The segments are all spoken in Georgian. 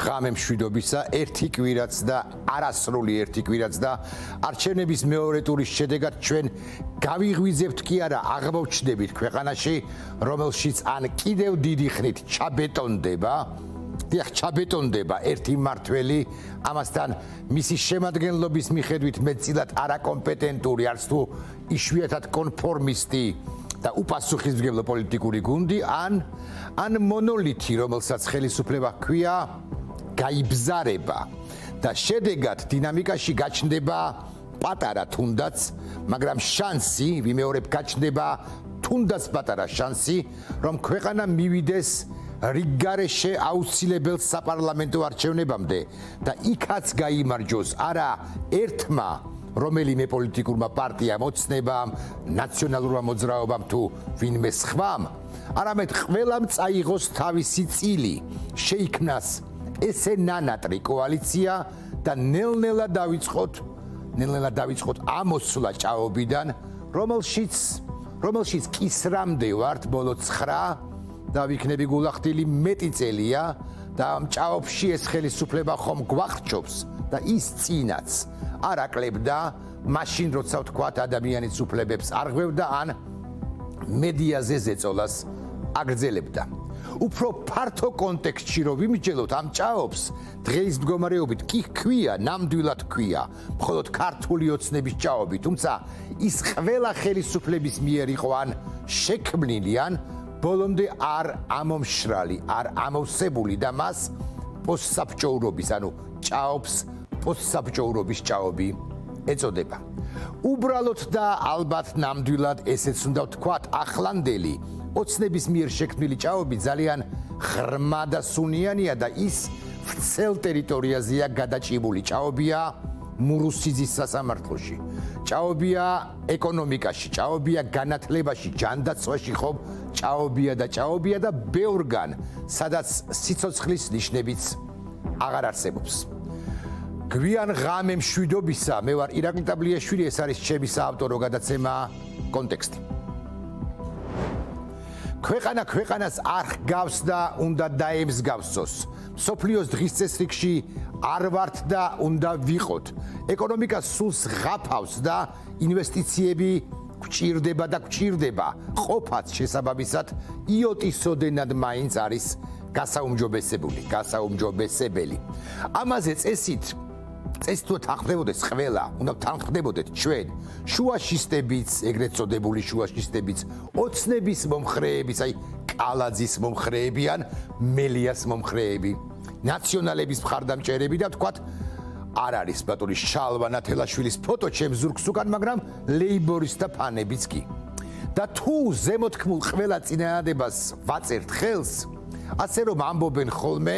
ღამე მშვიდობისა, ერთი კვირაც და არასრული ერთი კვირაც და არჩევნების მეორე ტურის შედეგად ჩვენ გავიღვიძებთ კი არა, აღმოჩნდებით ქვეყანაში, რომელშიც ან კიდევ დიდი ხნით ჩაბეტონდება ერთი მმართველი, ამასთან მისი შემადგენლობის მიხედვით მეტწილად არაკომპეტენტური, არც თუ იშვიათად კონფორმისტი და უპასუხისმგებლო პოლიტიკური გუნდი, ან მონოლითი, რომელსაც ხელისუფლება ჰქვია, გაიბზარება და შედეგად დინამიკაში გაჩნდება პატარა თუნდაც, მაგრამ შანსი, ვიმეორებ, გაჩნდება თუნდაც პატარა შანსი, რომ ქვეყანა მივიდეს რიგგარეშე აუცილებელ საპარლამენტო არჩევნებამდე და იქაც გაიმარჯვოს არა ერთმა რომელიმე პოლიტიკურმა პარტიამ, ოცნებამ, ნაციონალურმა მოძრაობამ თუ ვინმე სხვამ, არამედ ყველამ წაიღოს თავისი წილი, შეიქმნას ესე ნანატრი კოალიცია და ნელ-ნელა დავიწყოთ ამოსვლა ჭაობიდან, რომელშიც კისრამდე ვართ ბოლო 9 და ვიქნები გულახდილი მეტი წელია და ამ ჭაობში ეს ხელისუფლება ხომ გვახჩობს და ის წინაც არ აკლებდა, მაშინ როცა ვთქვათ ადამიანის უფლებებს არღვევდა ან მედიაზე ზეწოლას აგრძელებდა. უფრო ფართო კონტექსტში რომ ვიმსჯელოთ ამ ჭაობს, დღეის მდგომარეობით კი ჰქვია, ნამდვილად ჰქვია, მხოლოდ ქართული ოცნების ჭაობი, თუმცა ის ყველა ხელისუფლების მიერ იყო ან შექმნილი, ან ბოლომდე არ ამომშრალი, არ ამოვსებული და მას პოსტსაბჭოურობის, ანუ ჭაობს პოსტსაბჭოურობის ჭაობი ეწოდება. უბრალოდ და ალბათ ნამდვილად ესეც უნდა ვთქვათ, ახლანდელი ოცნების მიერ შექმნილი ჭაობი ძალიან ღრმა და სუნიანია და ის ვრცელ ტერიტორიაზეა გადაჭიმული. ჭაობია მურუსიძის სასამართლოში, ჭაობია ეკონომიკაში, ჭაობია განათლებაში, ჯანდაცვაში, ხომ ჭაობია და ბევრგან, სადაც სიცოცხლის ნიშნებიც აღარ არსებობს. გვიან ღამე მშვიდობისა, მე ვარ ირაკლი ტაბლიაშვილი, ეს არის ჩემი საავტორო გადაცემა კონტექსტი. ქვეყანა ქვეყანას არ ჰგავს და უნდა დაემსგავსოს. მსოფლიოს დღის წესრიგში არ ვართ და უნდა ვიყოთ. ეკონომიკა სულს ღაფავს და ინვესტიციები გვჭირდება. ყოფაც შესაბამისად იოტისოდენად მაინც არის გასაუმჯობესებელი. ამაზე წესით თუ თანხმდებოდეს ყველა, უნდა თანხმდებოდეთ ჩვენ, შუაშისტებიც, ეგრეთ წოდებული შუაშისტებიც, ოცნების მომხრეებიც, აი კალაძის მომხრეები ან მელიას მომხრეები, ნაციონალების მხარდამჭერები და ვთქვათ, არ არის ბატონი შალვა ნათელაშვილის ფოტო ჩემს ზურგს უკან, მაგრამ ლეიბორისტთა ფანებიც კი. და თუ ზემოთქმულ ყველა წინააღმდეგობას ვაწერთ ხელს, ასე რომ ამბობენ ხოლმე,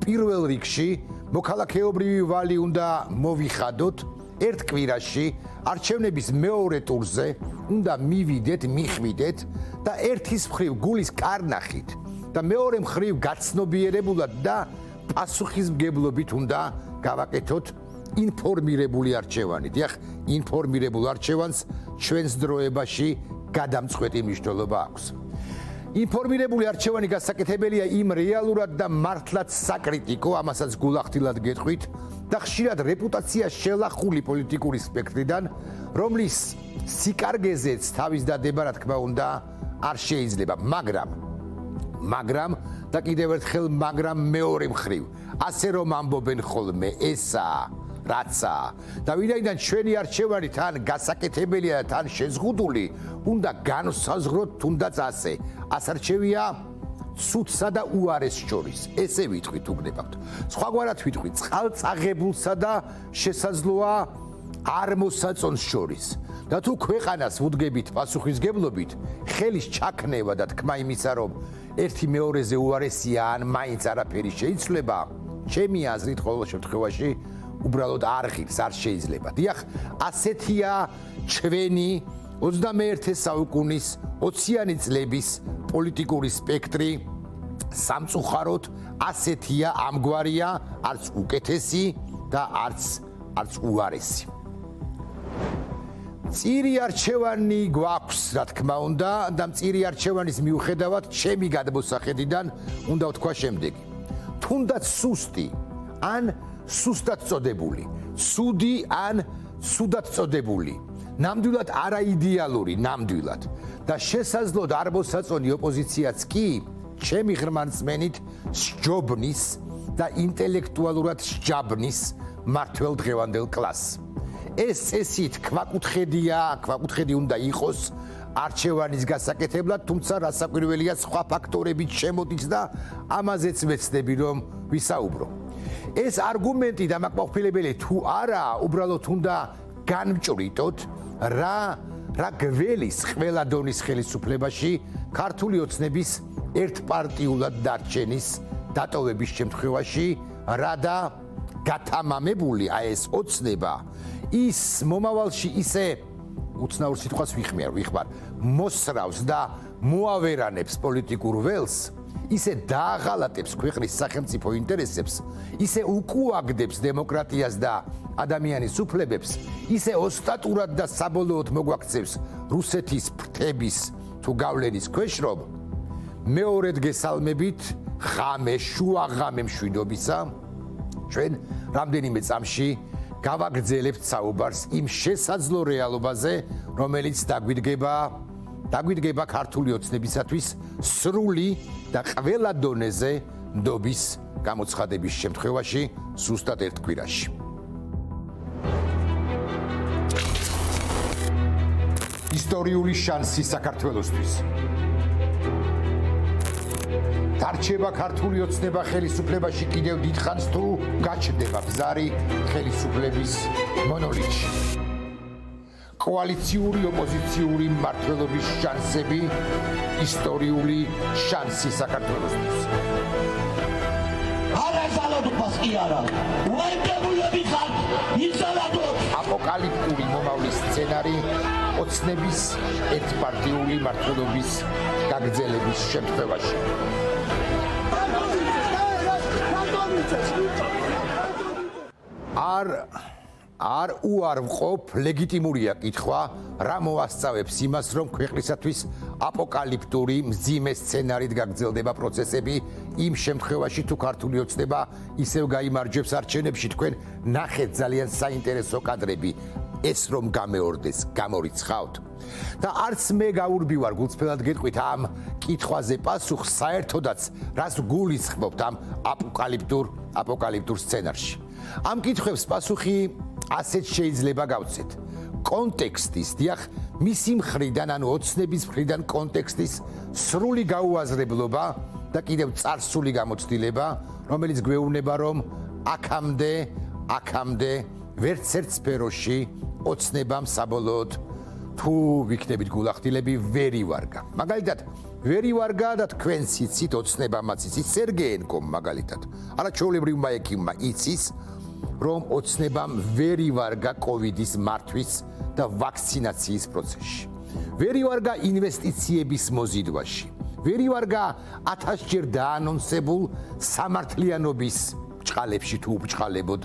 პირველ რიგში მოქალაქეობრივი ვალი უნდა მოვიხადოთ, ერთ კვირაში არჩევნების მეორე ტურზე უნდა მიხვიდეთ და ერთის მხრივ გულის კარნახით და მეორე მხრივ გაცნობიერებულად და პასუხისმგებლობით უნდა გავაკეთოთ ინფორმირებული არჩევანი. დიახ, ინფორმირებულ არჩევანს ჩვენს დროებაში გადამწყვეტი მნიშვნელობა აქვს. ინფორმირებული არჩევანი გასაკეთებელია იმ რეალურად და მართლაც საკრიტიკო, ამასაც გულახდილად გეტყვით და ხშირად რეპუტაცია შელახული პოლიტიკური სპექტრიდან, რომლის სიკარგეზეც თავის დადება, რა თქმა უნდა, არ შეიძლება, მაგრამ და კიდევ ერთხელ მაგრამ მეორე მხრივ, ასე რომ ამბობენ ხოლმე, ესაა რაცა და ვინაიდან ჩვენი არჩევანი თან გასაკეთებელია და თან შეზღუდული, უნდა განსაზღვროთ თუნდაც ასე. ასარჩევია ცუდსა და უარეს შორის. ესე ვიტყვით უგნებავთ. სხვაგვარად ვიტყვით წყალწაღებულსა და შესაძლოა არ მოსაწონს შორის. და თუ ქვეყანას ვუდგებით პასუხისგებლობით, ხელის ჩაქნევა და თქმა იმისა, რომ ერთი მეორეზე უარესია ან მაინც არაფერი შეიცვლება, ჩემი აზრით ყოველ შემთხვევაში უბრალოდ არ ღირს, არ შეიძლება. დიახ, ასეთია ჩვენი 21 საუკუნის 20-იანი წლების პოლიტიკური სპექტრი, სამწუხაროდ ასეთია, ამგვარია, არც უკეთესი და არც უარესი. წირი არჩევანი გვაქვს, რა თქმა უნდა, და წირი არჩევანის მიუხედავად, ჩემი გადმოსახედიდან უნდა ვთქვა შემდეგი. თუნდაც სუსტი ან სუსტად წოდებული, ცუდი ან ცუდად წოდებული, ნამდვილად არაიდეალური, ნამდვილად და შესაძლოდ არ მოსაწონი ოპოზიციაც კი ჩემი ღრმანწმენით სჯობნის და ინტელექტუალურად სჯაბნის მართლ დღევანდელ კლასს. ეს წესით ქვაკუთხედი უნდა იყოს არჩევანის გასაკეთებლად, თუმცა რასაკვირველია სხვა ფაქტორებით შემოდის და ამაზეც ვეცდები რომ ვისაუბრო. ეს არგუმენტი დამაკმაყოფილებელი თუ არა, უბრალოდ უნდა განვჭვრიტოთ რა გველის ყველა დონის ხელისუფლებაში ქართული ოცნების ერთპარტიულად დარჩენის დატოვების შემთხვევაში რა და გათამამებული ეს ოცნება ის მომავალში ისე უცნაურ სიტყვას ვიხმარ მოსრავს და მოავერანებს პოლიტიკურ ველს ისე დააღალატებს ქვეყნის სახელმწიფო ინტერესებს ისე უკუაგდებს დემოკრატიას და ადამიანის უფლებებს ისე ოსტატურად და საბოლოოდ მოგვაქცევს რუსეთის ფრთების თუ გავლენის ქვეშ რომ მეორედ გესალმებით ღამე შუა ღამე მშვიდობისა ჩვენ რამდენიმე წამში გავაგრძელებთ საუბარს იმ შესაძლო რეალობაზე რომელიც დაგვიდგება ქართული ოცნებისათვის სრული და ყველა დონეზე ნდობის გამოცხადების შემთხვევაში ზუსტად ერთ კვირაში. ისტორიული შანსი საქართველოსთვის. დარჩება ქართული ოცნება ხელისუფლებაში კიდევ დიდხანს თუ გაჩნდება ბზარი ხელისუფლების მონოლითში. კოალიციური ოპოზიციური მმართველობის შანსები, ისტორიული შანსი საქართველოსთვის. აპოკალიფტური მომავლის სცენარი ოცნების ერთპარტიული მმართველობის გაგრძელების შემთხვევაში. არ უარყოფ ლეგიტიმურია კითხვა რა მოასწავებს იმას რომ ქვეყნისათვის აპოკალიფტური მძიმე სცენარით გაგრძელდება პროცესები იმ შემთხვევაში თუ ქართული ოცნება ისევ გაიმარჯვებს არჩევნებში თქვენ ნახეთ ძალიან საინტერესო კადრები ეს რომ გამეორდეს გამორიცხავთ და არც მე გაურბივარ გულწრფელად გეტყვით ამ კითხვაზე პასუხს საერთოდაც რას გულისხმობთ ამ აპოკალიფტურ სცენარში ამ კითხვებს პასუხი ასეთ შეიძლება გავცეთ კონტექსტის დიახ მისი მხრიდან ანუ ოცნების მხრიდან კონტექსტის სრული გაუაზრებლობა და კიდევ წარსული გამოცდილება რომელიც გვეუბნება რომ აქამდე ვერც ერთ სფეროში ოცნებამ საბოლოოდ თუ ვიქნებით გულახდილები ვერ ივარგა მაგალითად ვერ ივარგა და თქვენც იცით ოცნებამაც იცით სერგეენკომ მაგალითად არაჩვეულებრივმა ექიმმა იცის რომ ოცნებამ ვერ ივარგა კოვიდის მართვის და ვაქცინაციის პროცესში. ვერ ივარგა ინვესტიციების მოზიდვაში. ვერ ივარგა 1000-ჯერ დაანონსებულ სამართლიანობის ბჭყალებში თუ უბჭყალებოდ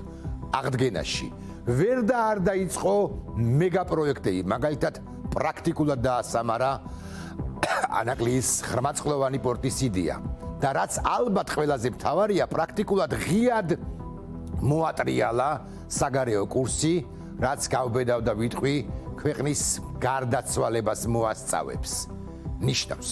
აღდგენაში. ვერ და არ დაიწყო მეგაპროექტები, მაგალითად პრაქტიკულად დაასამარა ანაკლიის ღრმაწყლოვანი პორტის იდეა და რაც ალბათ ყველაზე მთავარია პრაქტიკულად ღიად მოატრიალა საგარეო კურსი, რაც გავბედავდა ვიტყვი ქვეყნის გარდაცვალებას მოასწავებს. ნიშნავს.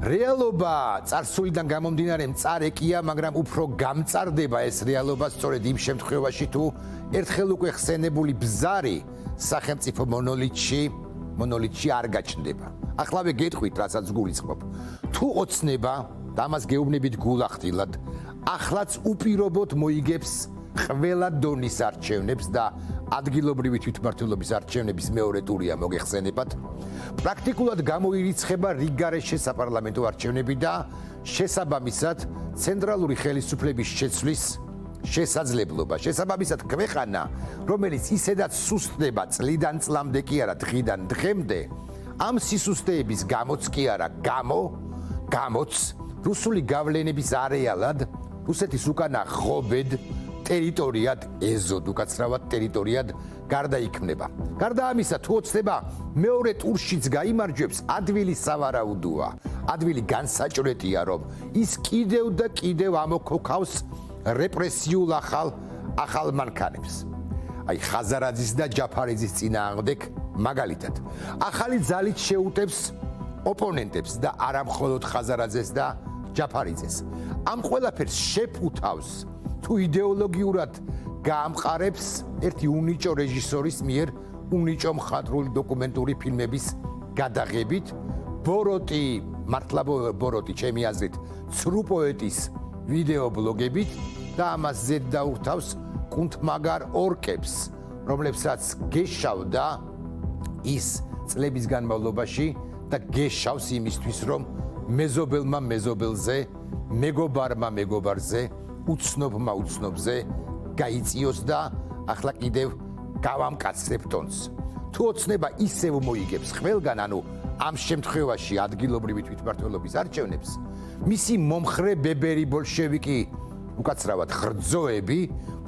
რეალობა წარსულიდან გამომდინარე მწარეკია, მაგრამ უფრო გამწარდება ეს რეალობა სწორედ იმ შემთხვევაში თუ ერთხელ უკვე ხსენებული ბზარი სახელმწიფო მონოლითში არ გაჩნდება. ახლავე გეტყვით, რასაც გულისხმობ. თუ ოცნება და ამას გეუბნებით გულახდილად ახლაც უპირობოდ მოიგებს ყველა დონის არჩევნებს და ადგილობრივი თვითმმართველობის არჩევნების მეორე ტურია მოგეხსენებათ. პრაქტიკულად გამოირიცხება რიგგარეშე საპარლამენტო არჩევნები და შესაბამისად ცენტრალური ხელისუფლების შეცვლის შესაძლებლობა. შესაბამისად ქვეყანა, რომელიც ისედაც სუსტდება წლიდან წლამდე კი არა დღიდან დღემდე, ამ სისუსტეების გამოც კი არა გამოც რუსული გავლენების არეალად რუსეთის უკანა ღობედ ტერიტორიად ეზოდ, უკაცრავად ტერიტორიად გარდაიქმნება. გარდა ამისა, თუ ოცნება მეორე ტურშიც გაიმარჯვებს, ადვილი სავარაუდოა. ადვილი განსაჭრეტია, რომ ის კიდევ და კიდევ ამოქოქავს რეპრესიულ ახალ მანქანებს. აი ხაზარაძის და ჯაფარიძის წინააღმდეგ მაგალითად. ახალი ძალით შეუტევს ოპონენტებს და არა მხოლოდ ხაზარაძეს და ჯაფარიძეს. ამ ყველაფერს შეფუთავს თუ იდეოლოგიურად გაამყარებს ერთი უნიჭო რეჟისორის მიერ უნიჭო მხატვრული დოკუმენტური ფილმების გადაღებით, მართლა ბოროტი, ჩემი აზრით, ცრუ პოეტის ვიდეო ბლოგებით და ამას ზედ დაურთავს კუნთმაგარ ორკებს, რომლებსაც გეშავდა ის წლების განმავლობაში და გეშავს იმისთვის, რომ მეზობელმა მეზობელზე, მეგობარმა მეგობარზე, უცნობმა უცნობზე გაიწიოს და ახლა კიდევ გავამკაცრებ ტონს. თუ ოცნება ისევ მოიგებს ყველგან, ანუ ამ შემთხვევაში ადგილობრივი თვითმმართველობის არჩევნებს, მისი მომხრე ბებერი ბოლშევიკი, უკაცრავად ღრძოები,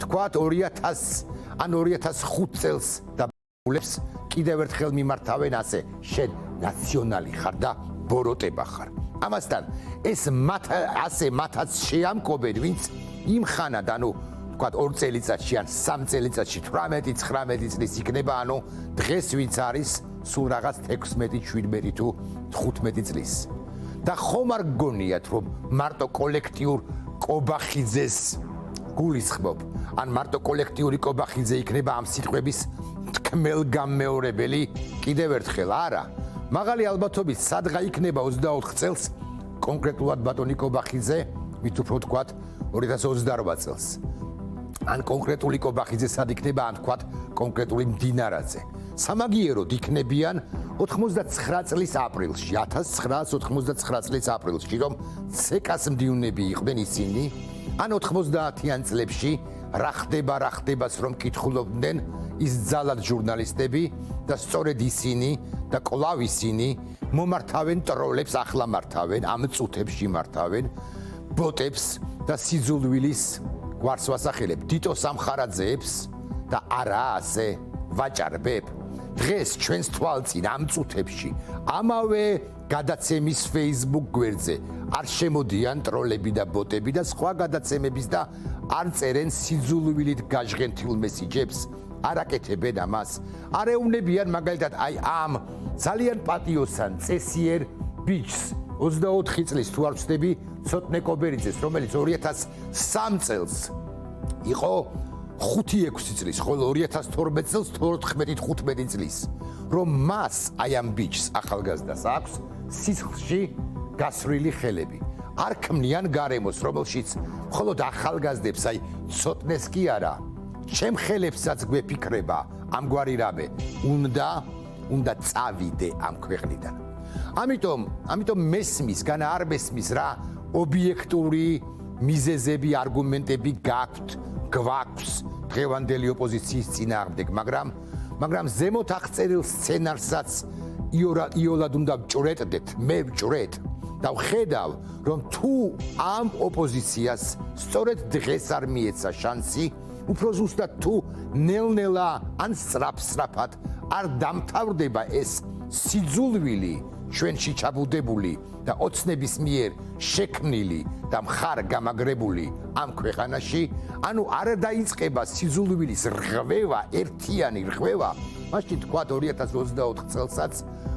თქვათ 2005 წელს დაბულებს კიდევ ერთხელ მიმართავენ ასე, შენ ნაციონალი ხარ და ბოროტება ხარ. ამასთან ეს მათაც შეამკობენ, ვინც იმ ხანად, ანუ თქვათ 2 წელიწადში ან 3 წელიწადში 18-19 წლის იქნება, ანუ დღეს ვინც არის სულ რაღაც 16-17 თუ 15 წლის. და ხომ არ გგონიათ, რომ მარტო კოლექტიურ კობახიძეს გულისხმობ, ან მარტო კოლექტიური კობახიძე იქნება ამ სიტყვების თქმელგამეორებელი კიდევ ერთხელ, არა. მაღალი ალბათობით სადღა იქნება 24 წელს კონკრეტულად ბატონი კობახიძე, მით უფრო ვთქვათ 2028 წელს. ან კონკრეტული კობახიძე სად იქნება, ან თქვათ კონკრეტული მდინარაძე. სამაგიეროდ იქნებიან 89 წლის აპრილში, 1989 წლის აპრილში, რომ ცეკას მდივნები იყვნენ ისინი, ან 90-იან წლებში რა ხდებას რომ კითხულობდნენ ის ძალად ჟურნალისტები და სწორედ ისინი და კვლავ ისინი მომართავენ ტროლებს, ახლა მართავენ, ამ წუთებში მართავენ ბოტებს და სიძულვილის გვარს ვასახელებ დიტო სამხარაძეებს და არა ასე ვაჭარბებ. დღეს ჩვენს თვალწინ ამ წუთებში ამავე გადაცემის Facebook გვერდზე არ შემოდიან ტროლები და ბოტები და სხვა გადაცემების და არ წერენ სიძულვილით გაჟღენთილ მესიჯებს, არ აკეთებენ ამას. არ ეუბნებიან მაგალითად აი ამ ძალიან პატიოსან წესიერ ბიჭს 24 წლის თუ არ ვცდები ცოტნე კობერიძეს, რომელიც 2003 წელს იყო 5-6 წლის, ხოლო 2012 წელს 14-15 წლის, რომ მას აი ამ ბიჭს ახალგაზრდას აქვს სისხლში გასრილი ხელები. არ ქმნიან გარემოს, რომელშიც მხოლოდ ახალგაზრდებს აი ცოტნეს კი არა, ჩემ ხელებსაც გვეფიქრება ამგვარი რამე, უნდა წავიდე ამ ქვეყნიდან. ამიტომ მესმის, განა არ მესმის რა ობიექტური მიზეზები, არგუმენტები გვაქვს დღევანდელი ოპოზიციის წინააღმდეგ, მაგრამ ზემოთ აღწერილ სცენარსაც იოლად უნდა ვჭრეტდეთ, მე ვჭრეთ და ვხედავ, რომ თუ ამ ოპოზიციას სწორედ დღეს არ მიეცა შანსი, უფრო ზუსტად თუ ნელ-ნელა ან სწრაფ-სწრაფად არ დამთავრდება ეს სიძულვილი ჩვენში ჩაბუდებული და ოცნების მიერ შექმნილი და მხარ გამაგრებული ამ ქვეყანაში, ანუ არ დაიწყება სიძულვილის რღვევა, ერთიანი რღვევა, მაშინ თქვათ 2024 წელსაც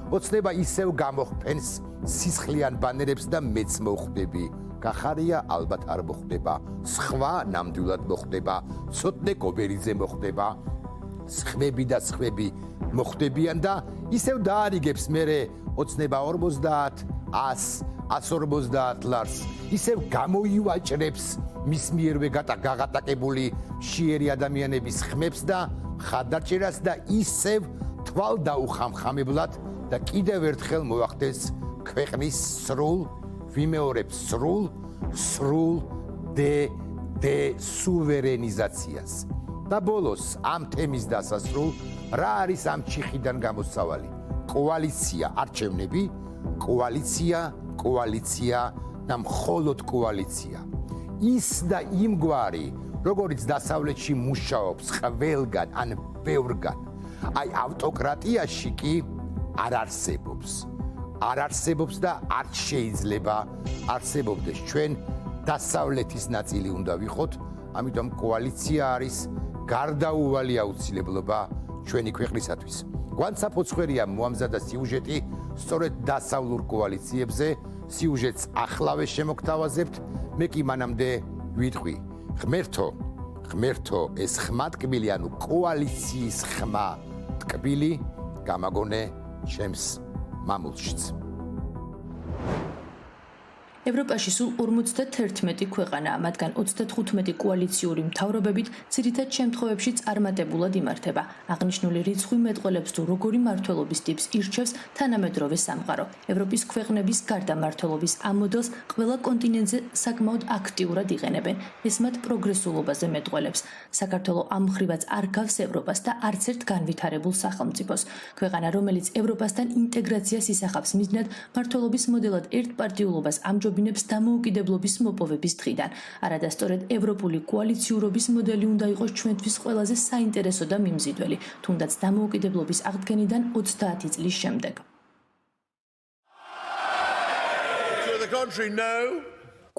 ოცნება ისევ გამოხფენს სისხლიან ბანერებს და მეც მოხვდები. გახარია ალბათ არ მოხდება, სხვა ნამდვილად მოხდება, ცოტნე კობერიძე მოხდება, სხვები და სხვები მოხდებიან და ისევ დაარიგებს მერე ოცნება 50, 100, 150 ლარს, ისევ გამოივაჭრებს მის მიერვე გაღატაკებული მშიერი ადამიანების ხმებს და ხადარჭერას და ისევ თვალ დაუხამხამებლად და კიდევ ერთხელ მოახდეს ქვეყნის ვიმეორებ სრულ დესუვერენიზაციას. და ბოლოს ამ თემის დასასრულ რა არის ამ ჩიხიდან გამოსავალი? კოალიცია, არჩევნები, კოალიცია და მხოლოდ კოალიცია. ის და იმგვარი როგორც დასავლეთში მუშაობს ყველგან ან ბევრგან, აი ავტოკრატიაში კი არ არსებობს. არ არსებობს და არ შეიძლება არსებობდეს. ჩვენ დასავლეთის ნაწილი უნდა ვიყოთ, ამიტომ კოალიცია არის გარდაუვალი აუცილებლობა ჩვენი ქვეყნისათვის. გვანცაფოცხვერია მოამზადა სიუჟეტი სწორედ დასავლურ კოალიციებზე, სიუჟეტს ახლავე შემოგთავაზებთ, მე კი მანამდე ვიტყვი. ღმერთო, ეს ხმა ტკბილი, ანუ კოალიციის ხმა ტკბილი გამაგონე ჩემს მამულშიც. ევროპაში სულ 51 ქვეყანაა, მათგან 35 კოალიციური მთავრობებით ძირითად შემთხვევებში წარმატებულად იმართება. აღნიშნული რიცხვი მეტყველებს თუ როგორი მმართველობის ტიპს ირჩევს თანამედროვე სამყარო. ევროპის ქვეყნების გარდა მმართველობის ამ მოდელს ყველა კონტინენტზე საკმაოდ აქტიურად იყენებენ. ეს მათ პროგრესულობაზე მეტყველებს. საქართველო ამ მხრივაც არ გავს ევროპას და არც ერთ განვითარებულ სახელმწიფოს. ქვეყანა, რომელიც ევროპასთან ინტეგრაციას ისახავს მიზნად, მმართველობის მოდელად ერთპარტიულობას ამჯობინებს დამოუკიდებლობის მოპოვების დღიდან. არადა სწორედ ევროპული კოალიციურობის მოდელი უნდა იყოს ჩვენთვის ყველაზე საინტერესო და მიმზიდველი, თუნდაც დამოუკიდებლობის აღდგენიდან 30 წლის შემდეგ.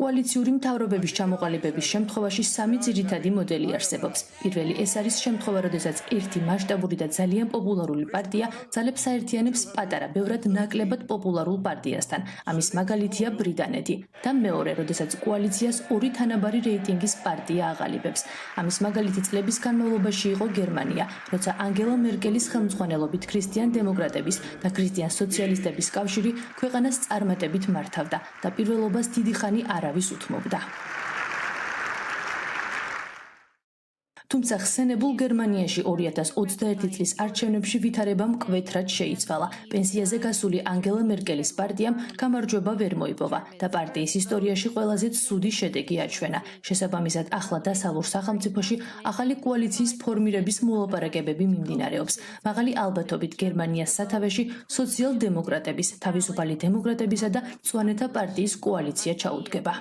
კოალიციური მთავრობების ჩამოყალიბების შემთხვევაში სამი ძირითადი მოდელი არსებობს. პირველი ეს არის შემთხვევა, როდესაც ერთი მასშტაბური და ძალიან პოპულარული პარტია ძალებს აერთიანებს პატარა, ბევრად ნაკლებად პოპულარულ პარტიასთან. ამის მაგალითია ბრიტანეთი. და მეორე, როდესაც კოალიციას ორი თანაბარი რეიტინგის პარტია აღალიბებს. ამის მაგალითი წლების განმავლობაში იყო გერმანია, როცა ანგელა მერკელის ხელმძღვანელობით ქრისტიან დემოკრატების და ქრისტიან სოციალისტების კავშირი ქვეყანას წარმატებით მართავდა და პირველობას დიდი ხანი არავის უთმობდა. თუმცა ხსენებულ გერმანიაში 2021 წლის არჩევნებში ვითარება მკვეთრად შეიცვალა. პენსიაზე გასული ანგელა მერკელის პარტიამ გამარჯვება ვერ მოიპოვა და პარტიის ისტორიაში ყველაზე ცუდი შედეგი აჩვენა. შესაბამისად, ახლა დასავლურ სახელმწიფოში ახალი კოალიციის ფორმირების მოლაპარაკებები მიმდინარეობს. მაღალი ალბათობით გერმანიას სათავეში სოციალ-დემოკრატების, თავისუფალი დემოკრატებისა და მწვანეთა პარტიის კოალიცია ჩაუდგება.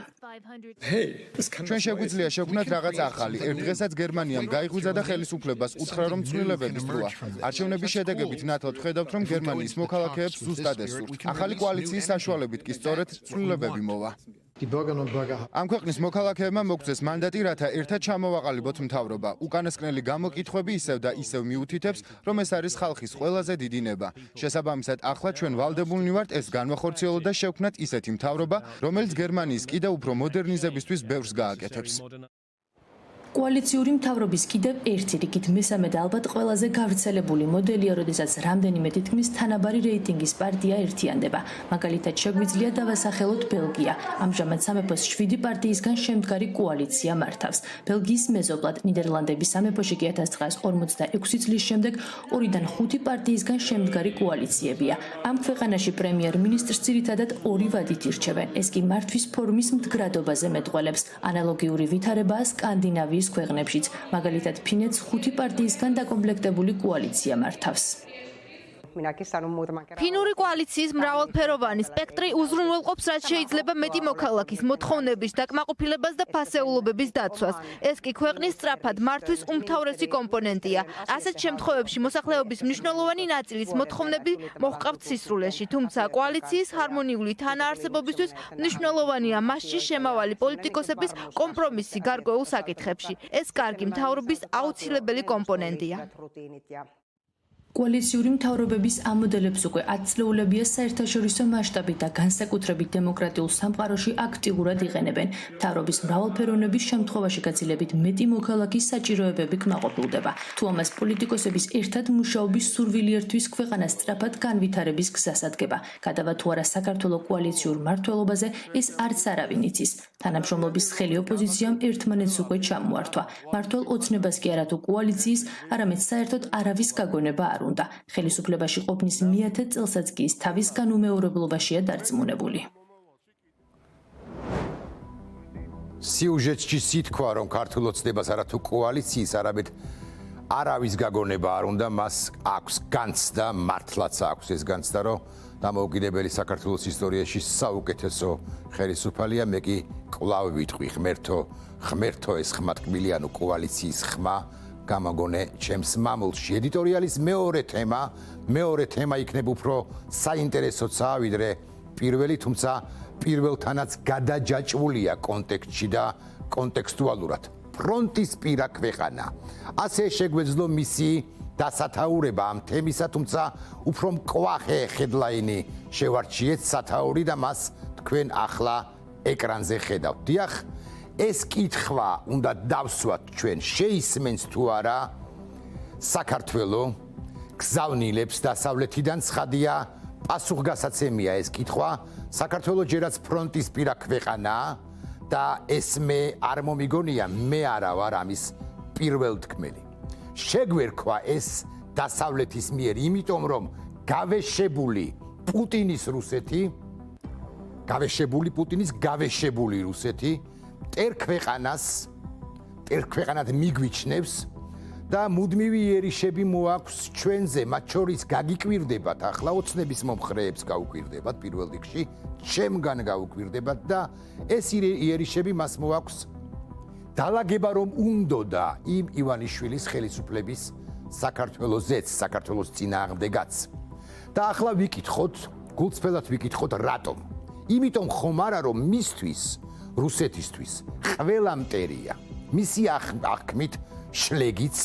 ჩვენ შეგვიძლია შევქმნათ რაღაც ახალი. ერთ დღესაც გერმანიამ გაიღვიძა და ხელისუფლებას უთხრა, რომ ცვლილებების დროა. არჩევნების შედეგებით ნათლად ვხედავთ, რომ გერმანიის მოქალაქეებს ზუსტად ესურთ. ახალი კოალიციის საშუალებით კი სწორედ ცვლილებები მოვა. ამ ქვეყნის მოქალაქეებმა მოგწეს მანდატი, რათა ერთად ჩამოვაყალიბოთ მთავრობა. უკანასკნელი გამოკითხვები ისევ და ისევ მიუთითებს, რომ ეს არის ხალხის ყველაზე დიდი ნება. შესაბამისად, ახლა ჩვენ ვალდებულნი ვართ ეს განვახორციელოთ და შევქმნათ ისეთი მთავრობა, რომელიც გერმანიის კიდევ უფრო მოდერნიზებისთვის ბევრს გააკეთებს. კოალიციური მთავრობის კიდევ ერთი რიგით მესამე და ალბათ ყველაზე გავრცელებული მოდელია, როდესაც რამდენიმე თითქმის თანაბარი რეიტინგის პარტია ერთიანდება. მაგალითად, შეგვიძლია დავასახელოთ ბელგია. ამჟამად სამეფოს 7 პარტიისგან შემდგარი კოალიცია მართავს. ბელგიის მეზობლად ნიდერლანდების სამეფოში კი 1946 წლის შემდეგ 2-დან 5 პარტიისგან შემდგარი კოალიციებია. ამ ქვეყანაში პრემიერ-მინისტრს ძირითადად 2 ვადით ირჩევენ. ეს კი მართვის ფორმის მდგრადობაზე მეტყველებს. ანალოგიური ვითარებაა სკანდინავიის ქვეყნებშიც, მაგალითად ფინეთს 5 პარტიისგან დაკომპლექტებული კოალიცია მართავს. ფინური კოალიციის მრავალფეროვანი სპექტრი უზრუნველყოფს, რაც შეიძლება მეტი მოქალაქის მოთხოვნების დაკმაყოფილებას და ფასეულობების დაცვას. ეს კი ქვეყნის სწრაფად მართვის უმთავრესი კომპონენტია. ასეთ შემთხვევებში მოსახლეობის მნიშვნელოვანი ნაწილის მოთხოვნები მოჰყავთ სისრულეში, თუმცა კოალიციის ჰარმონიული თანაარსებობისთვის მნიშვნელოვანია მასში შემავალი პოლიტიკოსების კომპრომისი გარკვეულ საკითხებში. ეს კარგი მთავრობის აუცილებელი კომპონენტია. კოალიციური მთავრობების ამ მოდელებს უკვე 10 წლეულებია საერთაშორისო მასშტაბით და განსაკუთრებით დემოკრატიულ სამყაროში აქტიურად იყენებენ. მთავრობის მრავალფეროვნების შემთხვევაში გაცილებით მეტი მოქალაქის საჭიროებები კმაყოფილდება. თუ ამას პოლიტიკოსების ერთად მუშაობის სურვილი ერთვის, ქვეყანა სწრაფად განვითარების გზას ადგება. გადავა თუ არა საქართველოს კოალიციურ მმართველობაზე, ეს არც არავინ იცის. თანამშრომლობის ხელი ოპოზიციამ ერთმანეთს უკვე ჩამოართვა. მმართველ ოცნებას კი არა თუ კოალიციის, არამედ საერთოდ არავის გაგონება არ უნდა. ხელისუფლებაში ყოფნის მე-10 წელსაც კი ის თავის განუმეორებლობაშია დარწმუნებული. სიუჟეტში სითქვა, რომ ქართულ ოცნებას არა თუ კოალიციის, არამედ არავის გაგონება არ უნდა, მას აქვს განცდა, მართლაც აქვს ეს განცდა, რომ დამოუკიდებელი საქართველოს ისტორიაში საუკეთესო ხელისუფალია, მე კი კვლავ ვიტყვი ღმერთო ეს ხმა ტკბილიანო კოალიციის ხმა გამაგონე ჩემს მამულში. ედიტორიალის მეორე თემა იქნება უფრო საინტერესოა ვიდრე პირველი, თუმცა პირველთანაც გადაჯაჭვულია კონტექსტში და კონტექსტუალურად. ფრონტისპირა ქვეყანა. ასე შეგვეძლო მისი დასათაურება ამ თემისა, თუმცა უფრო მკვახე headline-ი შევარჩიეთ სათაური და მას თქვენ ახლა ეკრანზე ხედავთ. დიახ, ეს კითხვა უნდა დავსვათ ჩვენ, შეისმენს თუ არა საქართველო გზავნილებს დასავლეთიდან ცხადია, პასუხგასაცემია ეს კითხვა. საქართველო ჯერაც ფრონტისპირა ქვეყანაა და ეს მე არ მომიგონია, მე არა ვარ ამის პირველთქმელი. შეგვერქვა ეს დასავლეთის მიერ, იმიტომ რომ გავეშებული პუტინის რუსეთი, გავეშებული რუსეთი მტერ ქვეყანად მიგვიჩნევს და მუდმივი იერიშები მოაქვს ჩვენზე, მათ შორის გაგიკვირდებათ ახლა ოცნების მომხრეებს გაუკვირდებათ პირველ რიგში, ჩემგან გაუკვირდებათ და ეს იერიშები მას მოაქვს დალაგება რომ უნდოდა იმ ივანიშვილის ხელისუფლების საქართველოზეც, საქართველოს წინააღმდეგაც. და ახლა ვიკითხოთ, გულწრფელად ვიკითხოთ რატომ? იმიტომ ხომ არა რომ მისთვის, რუსეთისთვის ყველა მტერია. მისი აღქმით შლეგიც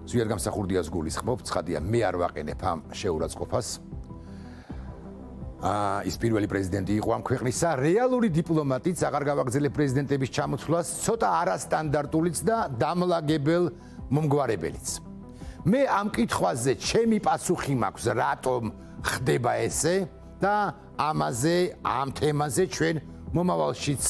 ზვიერ გამსახურდიას გულისხმობ, ცხადია, მე არ ვაყენებ ამ შეურაცხყოფას. ის პირველი პრეზიდენტი იყო ამ ქვეყნისა, რეალური დიპლომატიც აღარ გავაგრძელებ პრეზიდენტების ჩამოთვლას, ცოტა არასტანდარტულიც და დამლაგებელ მომგვარებელიც. მე ამ კითხვაზე ჩემი პასუხი მაქვს, რატომ ხდება ესე და ამ თემაზე ჩვენ მომავალშიც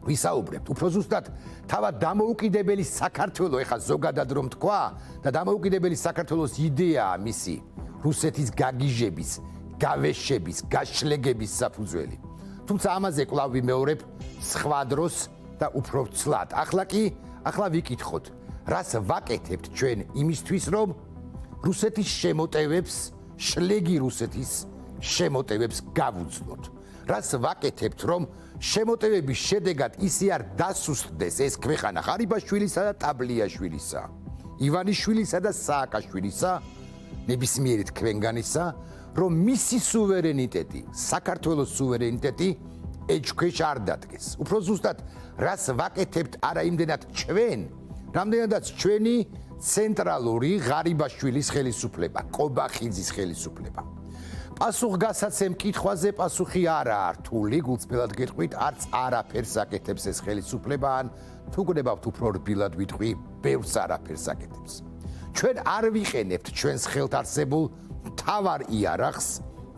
ვისაუბრებთ. უფრო ზუსტად, თავად დამოუკიდებელი საქართველო, ეხლა ზოგადად რომ თქვა და დამოუკიდებელი საქართველოს იდეაა მისი რუსეთის გაგიჟების, გავეშების, გაშლეგების საფუძველი. თუმცა ამაზე კვლავ ვიმეორებ სხვა დროს და უფრო ცლად. ახლა ვიკითხოთ, რას ვაკეთებთ ჩვენ იმისთვის, რომ რუსეთის შემოტევებს, შლეგი რუსეთის შემოტევებს გავუძლოთ. რას ვაკეთებთ, რომ შემოტევების შედეგად ისე არ დასუსტდეს ეს ქვეყანა ღარიბაშვილისა და ტაბლიაშვილისა, ივანიშვილისა და სააკაშვილისა, ნებისმიერი თქვენგანისა, რომ მისი სუვერენიტეტი, საქართველოს სუვერენიტეტი ეჭქვეშ არ დადგეს. უფრო ზუსტად, რას ვაკეთებთ არა იმდენად ჩვენ, რამდენადაც ჩვენი ცენტრალური ღარიბაშვილის ხელისუფლება, კობახიძის ხელისუფლება. პასუხგასაცემ კითხვაზე პასუხი არაა რთული, გულწრფელად გეტყვით, არც არაფერს აკეთებს ეს ხელისუფლება, ან თუ გნებავთ უფრო რბილად ვიტყვი, ბევრს არაფერს აკეთებს. ჩვენ არ ვიყენებთ ჩვენს ხელთ არსებულ მთავარ იარაღს,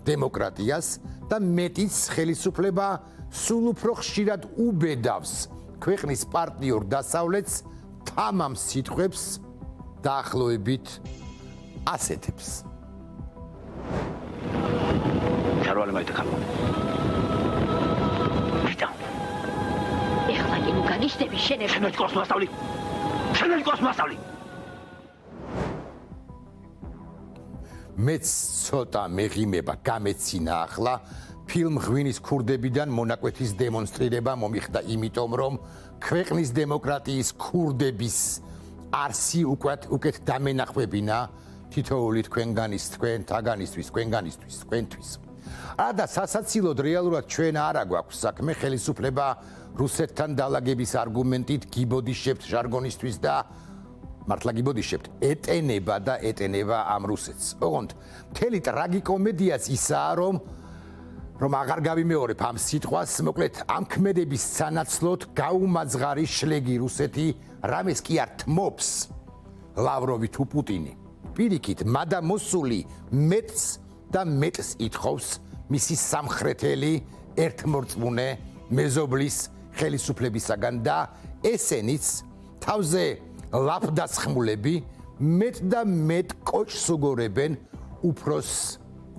დემოკრატიას და მეტიც ხელისუფლება სულ უფრო ხშირად უბედავს ქვეყნის პარტნიორ დასავლეთს თამამ სიტყვებს დაახლოებით ასეთებს. შარვალი მაიტაკალო. ვიდა. ეხლა კი ნუ განიშტები შენებს. შენად კოსმოსავლი. მეც ცოტა მეღიმება გამეცინა ახლა ფილმ ღვინის ქურდებიდან მონაკვეთის დემონსტრირება მომიხდა იმიტომ რომ ქვეყნის დემოკრატიის ქურდების არსი უკეთ დამენახვებინა თითოეული თქვენთვის. და სასაცილოდ რეალურად ჩვენ არა გვაქვს საქმე ხელისუფლება რუსეთთან დალაგების არგუმენტით გიბოდიშებთ ჟარგონისთვის და მართლა გიბოდიშებთ ეტენება ამ რუსეთს. ოღონდ მთელი ტრაგიკომედიაც ისაა რომ აღარ გავიმეორებ ამ სიტყვას, მოკლედ ამ ქმედების სანაცვლოდ გაუმაძღარი შლეგი რუსეთი რამეს კი არ თმობს ლავროვი თუ პუტინი. პირიქით, მადამოსული მეტს და მეტს ითხოვს მისი სამხრეთელი ერთმორწმუნე მეზობლის ხელისუფლებისაგან და ესენიც თავზე ლაფდასხმულები მეტ და მეტ კოჭს უგორებენ უფროს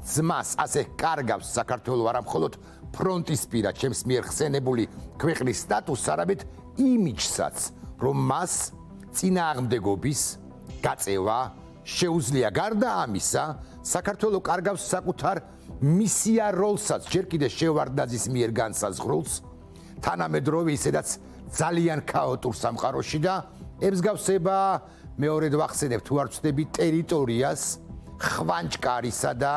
ძმას, ასე კარგავს საქართველოს არა მხოლოდ ფრონტისპირა ჩემს მიერ ხსენებული ქვეყნის სტატუსს, არამედ იმიჯსაც, რომ მას წინააღმდეგობის გაწევა შეუძლია. გარდა ამისა, საქართველოს კარგავს საკუთარ მისია როლსაც ჯერ კიდე შევარდნაძის მიერ განსაზღვრულს თანამედროვე ისედაც ძალიან ქაოტურ სამყაროში და ემსგავსება მეორედ ვახსენებ თუ არ ვწდები ტერიტორიას ხვანჭკარისა და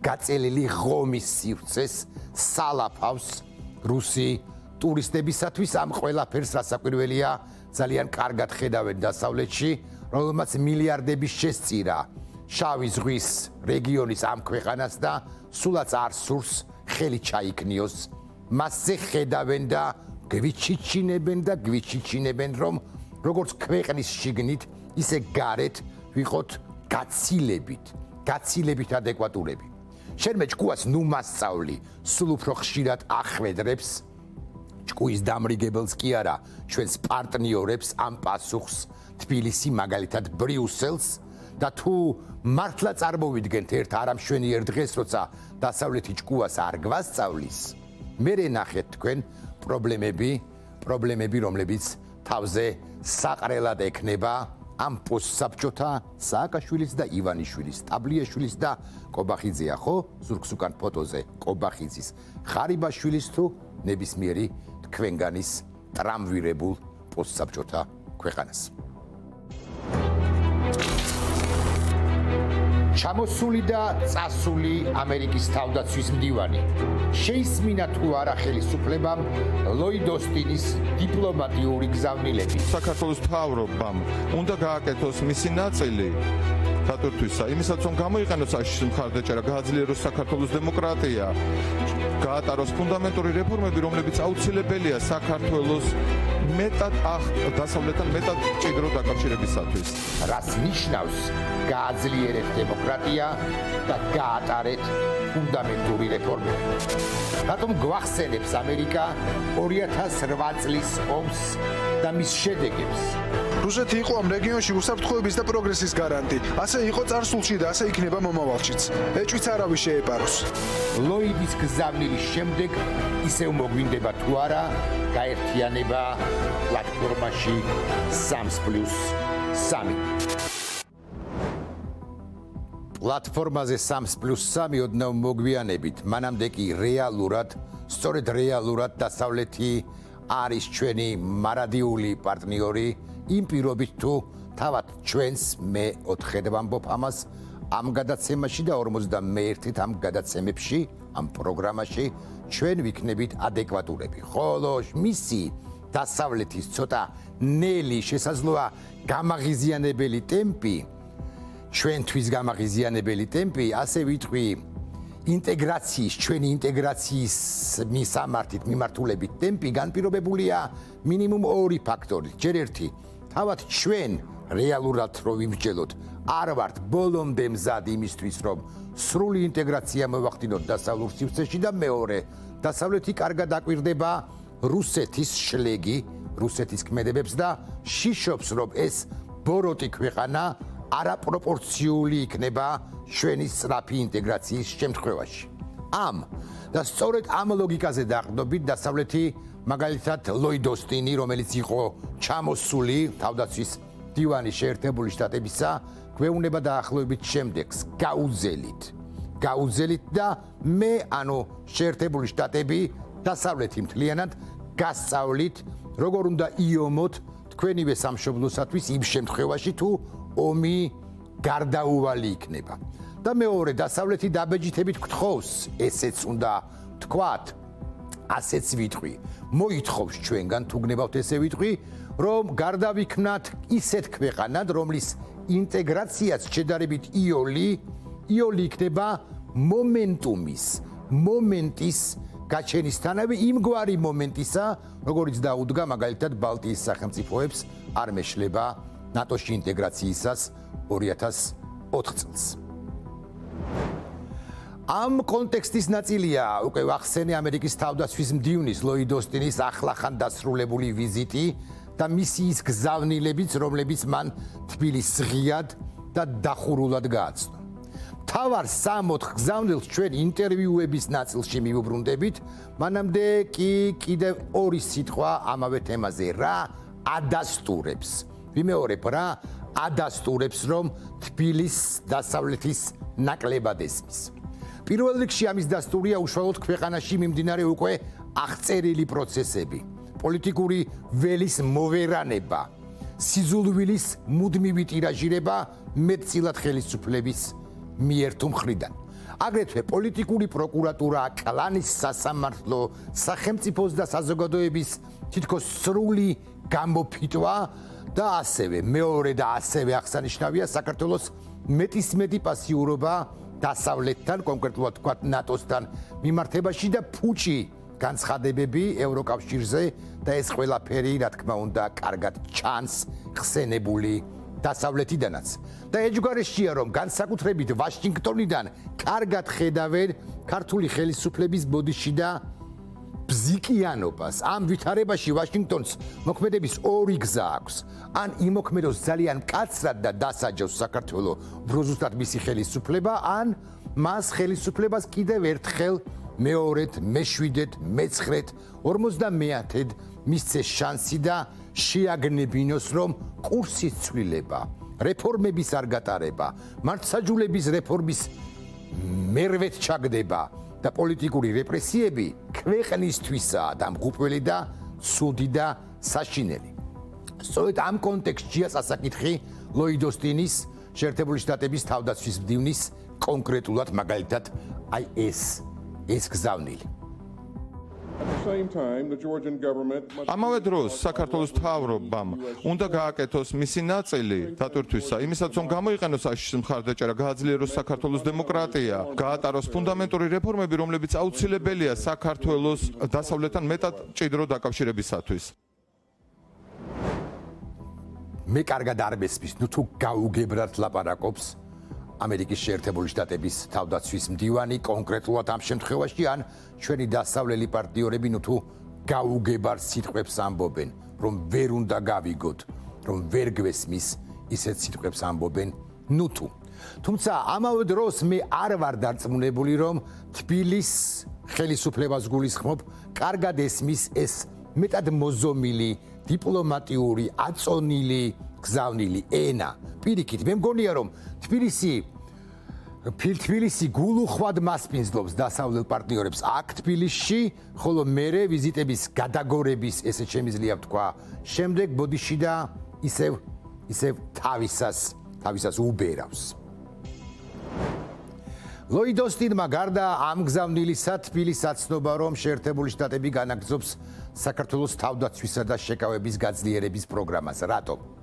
გაწელილი ღომის სივრცეს სალაფავს რუსი ტურისტებისათვის ამ ყველაფერს რასაკვირველია ძალიან კარგად ხედავენ დასავლეთში რომელმაც მილიარდების შესწირა შავი ზღვის რეგიონის ამ ქვეყანას და სულაც არ სურს ხელი ჩაიქნიოს მასზე ხედავენ და გვიჩიჩინებენ რომ როგორც ქვეყნის შიგნით ისე გარეთ ვიყოთ გაცილებით ადეკვატურები შენ მე ჭკუას ნუ მასწავლი სულ უფრო ხშირად ახვედრებს ჭკუის დამრიგებელს კი არა ჩვენს პარტნიორებს ამ პასუხს თბილისი მაგალითად ბრიუსელს და თუ მართლა წარმოვიდგენთ ერთ არამშვენიერ დღეს როცა დასავლეთი ჭკუას არ გვასწავლის მერე ნახეთ თქვენ პრობლემები რომლებიც თავზე საყრელად ექნება ამ პოსტსაბჭოთა სააკაშვილის და ივანიშვილის ტაბლიაშვილის და კობახიძეა ხო ზურგს უკან ფოტოზე კობახიძის ხარიბაშვილის თუ ნებისმიერი თქვენგანის ტრამვირებულ პოსტსაბჭოთა ქვეყანას ჩამოსული და წასული ამერიკის თავდაცვის მდივანი შეისმინა თუ არა ხელისუფლებამ ლოიდ ოსტინის დიპლომატიური გზავნილები საქართველოს მთავრობამ უნდა გააკეთოს მისი ნაწილი დატვირთვისა იმისაც რომ გამოიყენოს აშშ მხარდაჭერა გააძლიეროს საქართველოს დემოკრატია გაატაროს ფუნდამენტური რეფორმები რომლებიც აუცილებელია საქართველოს მეტად დასავლეთთან მეტად ჭიდრო დაკავშირებისათვის რას ნიშნავს გააძლიერეთ დემოკრატია და გაატარეთ ფუნდამენტური რეფორმები რატომ გვახსენებს ამერიკა 2008 წლის ომს და მის შედეგებს რუსეთი იყო ამ რეგიონში უსაფრთხოების და პროგრესის გარანტი ასე იყო წარსულში და ასე იქნება მომავალშიც ეჭვიც არავის შეეპაროს ლოიდის გზავნის შემდეგ ისევ მოგვინდება თუ არა გაერთიანება პლატფორმაში 3+3 პლატფორმაზე 3+3 ოდნავ მოგვიანებით მანამდე კი სწორედ რეალურად დასავლეთი არის ჩვენი მარადიული პარტნიორი იმ პირობით თუ თავად ჩვენს მე 4-ად ვამბობ ამას ამ გადაცემაში და 51-ით ამ გადაცემებში ამ პროგრამაში ჩვენ ვიქნებით ადეკვატურები ხოლო მისი დასავლეთის ცოტა ნელი შესაძლოა გამაღიზიანებელი ტემპი ჩვენთვის გამაღიზიანებელი ტემპი ასე ვიტყვი ჩვენი ინტეგრაციის მისამართით მიმართულებით ტემპი განპირობებულია მინიმუმ 2 ფაქტორით ჯერ ერთი თავად ჩვენ რეალურად რო ვიმსჯელოთ არ ვართ ბოლომდე მზად იმისთვის რომ სრული ინტეგრაცია მოვახდინოთ დასავლურ სივრცეში და მეორე დასავლეთი კარგად აკვირდება რუსეთის შლეგი რუსეთის ქმედებებს და შიშობს რომ ეს ბოროტი ქვეყანა არაპროპორციული იქნება ჩვენი სწრაფი ინტეგრაციის შემთხვევაში. და სწორედ ამ ლოგიკაზე დაყრდნობით დასავლეთი მაგალითად ლოიდ ოსტინი, რომელიც იყო ჩამოსული თავდაცვის დივანის შეერთებული შტატებისა, გვეუბნება დაახლოებით შემდეგს, გაუძელით და მე, შეერთებული შტატები დასავლეთი მთლიანად გასწავლით, როგორ უნდა იომოთ თქვენივე სამშობლოსათვის იმ შემთხვევაში თუ ომი გარდაუვალი იქნება. და მეორე დასავლეთი დაბეჯითებით გთხოვს, ესეც უნდა თქვათ, ასეც ვიტყვი. მოითხოვს ჩვენგან თუ გნებავთ ესე ვიტყვი, რომ გარდავიქმნათ ისეთ ქვეყანად, რომლის ინტეგრაციაც შედარებით იოლი იქნება მომენტის გაჩენისთანავე იმგვარი მომენტისა, როგორც დაუდგა მაგალითად ბალტიის სახელმწიფოებს არ მეშლება ნატოში ინტეგრაციისას 2004 წელს. ამ კონტექსტის ნაწილია უკვე ვახსენე ამერიკის თავდაცვის მდივნის ლოიდ ოსტინის ახლახან დასრულებული ვიზიტი და მისიის გზავნილებიც, რომლებიც მან თბილისს ღიად და დახურულად გააცნო. მთავარ 3-4 გზავნილს ჩვენ ინტერვიუების ნაწილში მივუბრუნდებით, მანამდე კი კიდევ 2 სიტყვა ამავე თემაზე, რა ადასტურებს. ვიმეორებ რა ადასტურებს, რომ თბილისს დასავლეთის ნაკლებად ესმის. პირველ რიგში ამის დასტურია უშუალოდ ქვეყანაში მიმდინარე უკვე აღწერილი პროცესები, პოლიტიკური ველის მოვერანება, სიზულვილის მუდმივი ტირაჟირება მეტწილად ხელისუფლების მიერ თუ მხრიდან. აგრეთვე პოლიტიკური პროკურატურა, კლანის სასამართლო, სახელმწიფოს და საზოგადოების თითქოს სრული გამოფიტვა და ასევე მეორე და ასევე აღსანიშნავია საქართველოს მეტისმეტი პასიურობა დასავლეთთან, კონკრეტულად ვთქვათ ნატოსთან მიმართებაში და ფუჭი განცხადებები ევროკავშირზე და ეს ყველაფერი, რა თქმა უნდა, კარგად ჩანს ხსენებული დასავლეთიდანაც. და ეჯგარეშია, რომ განსაკუთრებით ვაშინგტონიდან კარგად ხედავენ ქართული ხელისუფლების ბოდიში და ბზიკიანობას. ამ ვითარებაში ვაშინგტონს მოქმედების ორი გზა აქვს. ან იმოქმედოს ძალიან მკაცრად და დასაჯოს საქართველოს უფრო ზუსტად მისი ხელისუფლება, ან მას ხელისუფლებას კიდევ ერთხელ მეორედ, მეშვიდედ, მეცხრედ, 50-ად მისცეს შანსი და შეაგნებინოს, რომ კურსის ცვლილება, რეფორმების არ გატარება, მართლმსაჯულების რეფორმის მერვეთ ჩაგდება და პოლიტიკური რეპრესიები ქვეყნისთვისაა დამღუპველი და ცუდი და საშინელი. სწორედ ამ კონტექსტშია სასაკითხი ლოიდ ოსტინის შეერთებული შტატების თავდაცვის მდივნის კონკრეტულად მაგალითად აი ეს გზავნილი. ამავე დროს საქართველოს მთავრობამ უნდა გააკეთოს მისი ნაწილი დატვირთვისა იმისაც რომ გამოიყენოს აშშ მხარდაჭერა, გააძლიეროს საქართველოს დემოკრატია, გაატაროს ფუნდამენტური რეფორმები, რომლებიც აუცილებელია საქართველოს დასავლეთთან მეტად მჭიდრო დაკავშირებისათვის. მე კარგად არ მესმის, ნუ თუ გაუგებრად ლაპარაკობს ამერიკის შეერთებული შტატების თავდაცვის მდივანი კონკრეტულად ამ შემთხვევაში ან ჩვენი დასავლელი პარტნიორები ნუ თუ გაუგებარ სიტყვებს ამბობენ, რომ ვერ უნდა გავიგოთ, რომ ვერ გვესმის ისეთ სიტყვებს ამბობენ, ნუ თუ. თუმცა ამავე დროს მე არ ვარ დარწმუნებული, რომ თბილისის ხელისუფლებას გულისხმობ, კარგად ესმის ეს მეტად მოზომილი, დიპლომატიური, აწონილი გზავნილი ენა. პირიქით, მე მგონია, რომ თბილისი გულუხვად მასპინძლობს დასავლელ პარტნიორებს აქ თბილისში, ხოლო მერე ვიზიტების გადაგორების, ესე შემიძლია ვთქვა, შემდეგ ბოდიში და ისევ თავისას უბერავს. ლოიდ ოსტინმა გარდა ამ გზავნილისა თბილისს აცნობა, რომ შეერთებული შტატები განაგრძობს საქართველოს თავდაცვისა და შეკავების გაძლიერების პროგრამას. რატომ?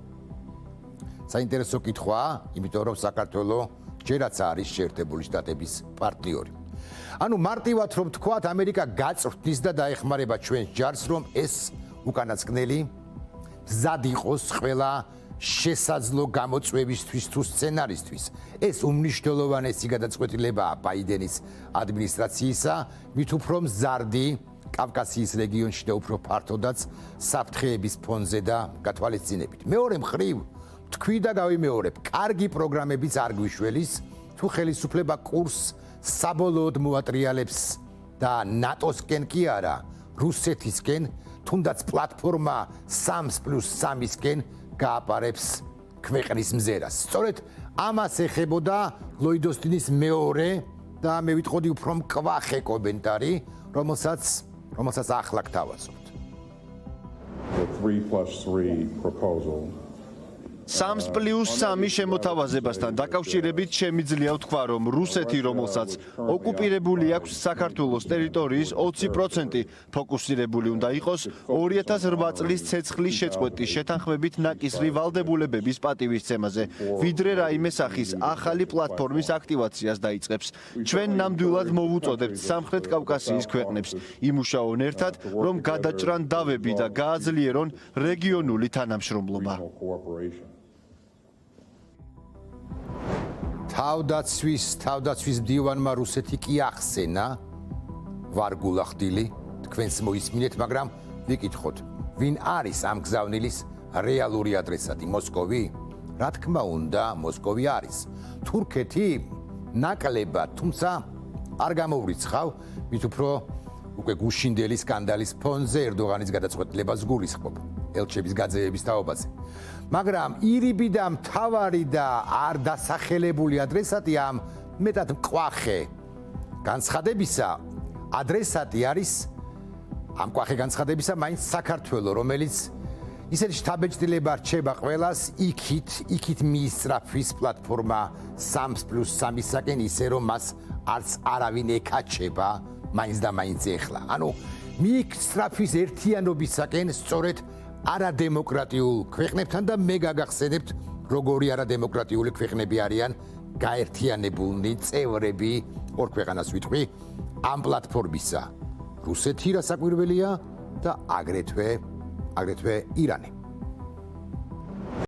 საინტერესო კითხვაა, იმიტომ რომ საქართველოს ჯერაც არის შეერთებული შტატების პარტნიორი. ანუ მარტივად რომ თქვათ, ამერიკა გაწვრთნის და დაეხმარება ჩვენს ჯარს, რომ ეს უკანასკნელი მზად იყოს ყველა შესაძლო გამოწვევისთვის თუ სცენარისთვის. ეს უმნიშვნელოვანესი გადაწყვეტილებაა ბაიდენის ადმინისტრაციისა, მით უფრო მზარდი კავკასიის რეგიონში და უფრო ფართოდაც საფრთხეების ფონზე და გათვალისწინებით. მეორე მხრივ თქვი და გავიმეორებ, კარგი პროგრამებიც არ გვიშველის, თუ ხელისუფლება კურსს საბოლოოდ მოატრიალებს და ნატოსკენ კი არა, რუსეთისკენ, თუნდაც პლატფორმა 3+3-ისკენ გააპარებს ქვეყნის მზერას. სწორედ ამას ეხებოდა ლოიდ ოსტინის მეორე და მე ვიტყოდი უფრო მკვახე კომენტარი, რომელსაც ახლა გთავაზობთ. 3+3 proposal 3+3 შემოთავაზებასთან დაკავშირებით შემიძლია ვთქვა, რომ რუსეთი, რომელსაც ოკუპირებული აქვს საქართველოს ტერიტორიის 20% ფოკუსირებული უნდა იყოს 2008 წლის ცეცხლის შეწყვეტის შეთანხმებით ნაკისრი ვალდებულებების პატივისცემაზე, ვიდრე რაიმე სახის ახალი პლატფორმის აქტივაციას დაიწყებს. ჩვენ ნამდვილად მოვუწოდებთ სამხრეთ კავკასიის ქვეყნებს იმუშაონ ერთად, რომ გადაჭრან დავები და გააძლიერონ რეგიონული თანამშრომლობა. თავდაცვის მდივანმა რუსეთი კი ახსენა, ვარ გულახდილი, თქვენს მოისმინეთ, მაგრამ ვიკითხოთ, ვინ არის ამ გზავნილის რეალური ადრესატი, მოსკოვი? რა თქმა უნდა, მოსკოვი არის. თურქეთი ნაკლებად, თუმცა არ გამოვრიცხავ, მით უფრო უკვე გუშინდელი სკანდალის ფონზე ერდოღანის გადაწყვეტილებას გულისხმობ ელჩების გაძევების თაობაზე. მაგრამ ირიბი და მთავარი და არ დასახელებული ადრესატი ამ მეტად მკვახე განცხადებისა ადრესატი არის ამ კვახე განცხადებისა მაინც საქართველო, რომელიც ისეთი შთაბეჭდილება რჩება ყველას იქით მიისწრაფვის პლატფორმა 3+3-ისაკენ ისე რომ მას არც არავინ ეკაჩება მაინც და მაინც ეხლა. ანუ მიისწრაფვის ერთიანობისაკენ სწორედ არადემოკრატიულ ქვეყნებთან და მე გაგახსენებთ როგორი არადემოკრატიული ქვეყნები არიან გაერთიანებულნი წევრები ორ ქვეყანას ვიტყვი ამ პლატფორმისა. რუსეთი რასაკვირველია და აგრეთვე ირანი.